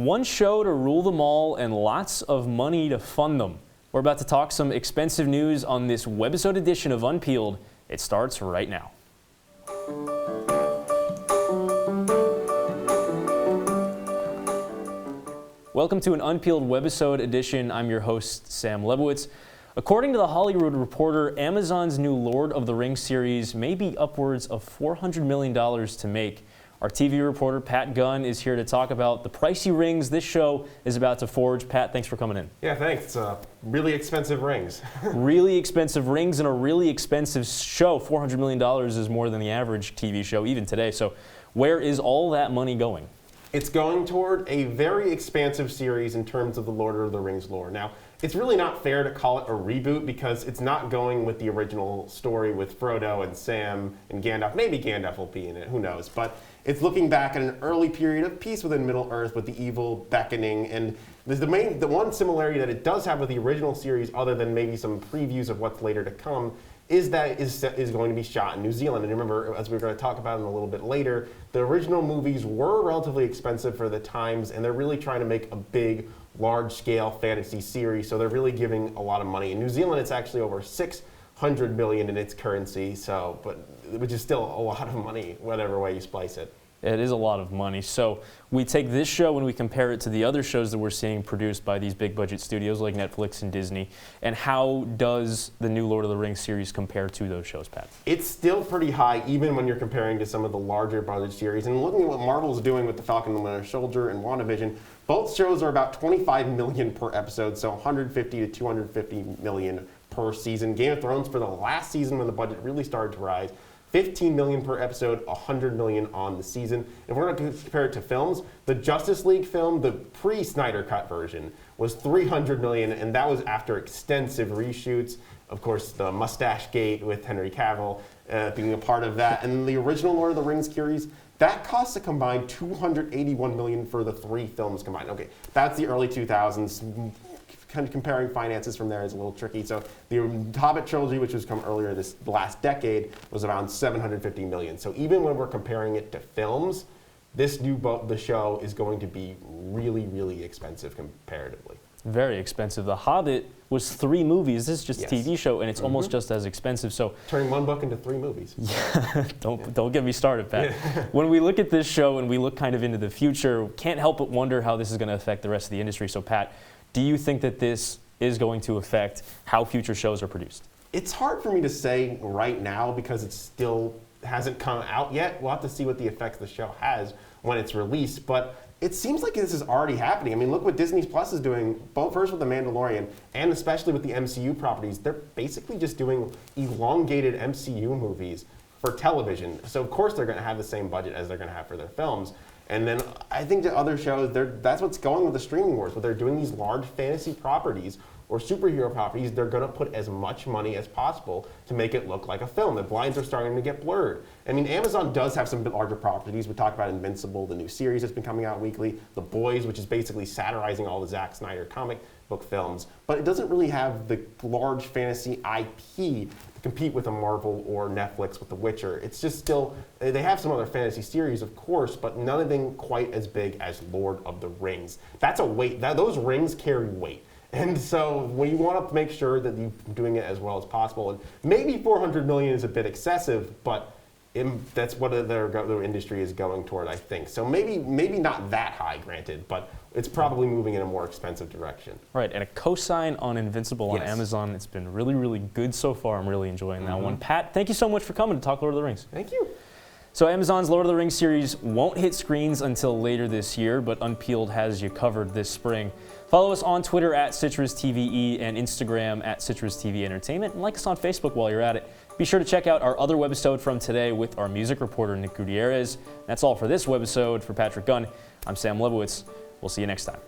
One show to rule them all and lots of money to fund them. We're about to talk some expensive news on this webisode edition of Unpeeled. It starts right now. Welcome to an Unpeeled webisode edition. I'm your host, Sam Lebowitz. According to The Hollywood Reporter, Amazon's new Lord of the Rings series may be upwards of $400 million to make. Our TV reporter, Pat Gunn, is here to talk about the pricey rings this show is about to forge. Pat, thanks for coming in. Yeah, thanks. It's really expensive rings. Really expensive rings and a really expensive show. $400 million is more than the average TV show, even today. So where is all that money going? It's going toward a very expansive series in terms of the Lord of the Rings lore. Now, it's really not fair to call it a reboot because it's not going with the original story with Frodo and Sam and Gandalf. Maybe Gandalf will be in it, who knows. But it's looking back at an early period of peace within Middle-earth with the evil beckoning. And the one similarity that it does have with the original series, other than maybe some previews of what's later to come, is that it is going to be shot in New Zealand. And remember, as we're going to talk about in a little bit later, the original movies were relatively expensive for the times, and they're really trying to make a big, large-scale fantasy series, so they're really giving a lot of money. In New Zealand, it's actually over $600 million in its currency, which is still a lot of money, whatever way you splice it. It is a lot of money. So we take this show and we compare it to the other shows that we're seeing produced by these big budget studios like Netflix and Disney. And how does the new Lord of the Rings series compare to those shows, Pat? It's still pretty high, even when you're comparing to some of the larger budget series. And looking at what Marvel's doing with The Falcon and the Winter Soldier and WandaVision, both shows are about $25 million per episode, so $150 to $250 million per season. Game of Thrones, for the last season when the budget really started to rise, $15 million per episode, $100 million on the season. If we're going to compare it to films, the Justice League film, the pre-Snyder Cut version, was $300 million, and that was after extensive reshoots. Of course, the Mustache Gate with Henry Cavill being a part of that. And the original Lord of the Rings series, that costs a combined $281 million for the three films combined. Okay, that's the early 2000s. Kind of comparing finances from there is a little tricky. So the Hobbit trilogy, which was come earlier this last decade, was around $750 million. So even when we're comparing it to films, the show is going to be really, really expensive comparatively. Very expensive. The Hobbit was 3 movies. This is just a TV show, and it's almost just as expensive. So turning one book into 3 movies. Yeah, don't get me started, Pat. Yeah. When we look at this show and we look kind of into the future, can't help but wonder how this is going to affect the rest of the industry. So, Pat, do you think that this is going to affect how future shows are produced? It's hard for me to say right now because it still hasn't come out yet. We'll have to see what the effects the show has when it's released. But it seems like this is already happening. I mean, look what Disney Plus is doing, both first with The Mandalorian and especially with the MCU properties. They're basically just doing elongated MCU movies for television. So, of course, they're going to have the same budget as they're going to have for their films. And then I think the other shows, that's what's going with the streaming wars. But they're doing these large fantasy properties or superhero properties, they're going to put as much money as possible to make it look like a film. The lines are starting to get blurred. I mean, Amazon does have some larger properties. We talked about Invincible, the new series that's been coming out weekly, The Boys, which is basically satirizing all the Zack Snyder comic book films. But it doesn't really have the large fantasy IP to compete with a Marvel or Netflix with The Witcher. It's just still, they have some other fantasy series, of course, but none of them quite as big as Lord of the Rings. That's a weight. Those rings carry weight. And so we want to make sure that you're doing it as well as possible. And maybe $400 million is a bit excessive, but that's what the industry is going toward, I think. So maybe not that high, granted, but it's probably moving in a more expensive direction. Right, and a cosign on Invincible on Amazon. It's been really, really good so far. I'm really enjoying that one. Pat, thank you so much for coming to talk Lord of the Rings. Thank you. So Amazon's Lord of the Rings series won't hit screens until later this year, but Unpeeled has you covered this spring. Follow us on Twitter at CitrusTVE and Instagram at CitrusTV Entertainment, and like us on Facebook while you're at it. Be sure to check out our other webisode from today with our music reporter, Nick Gutierrez. That's all for this webisode. For Patrick Gunn, I'm Sam Lebowitz. We'll see you next time.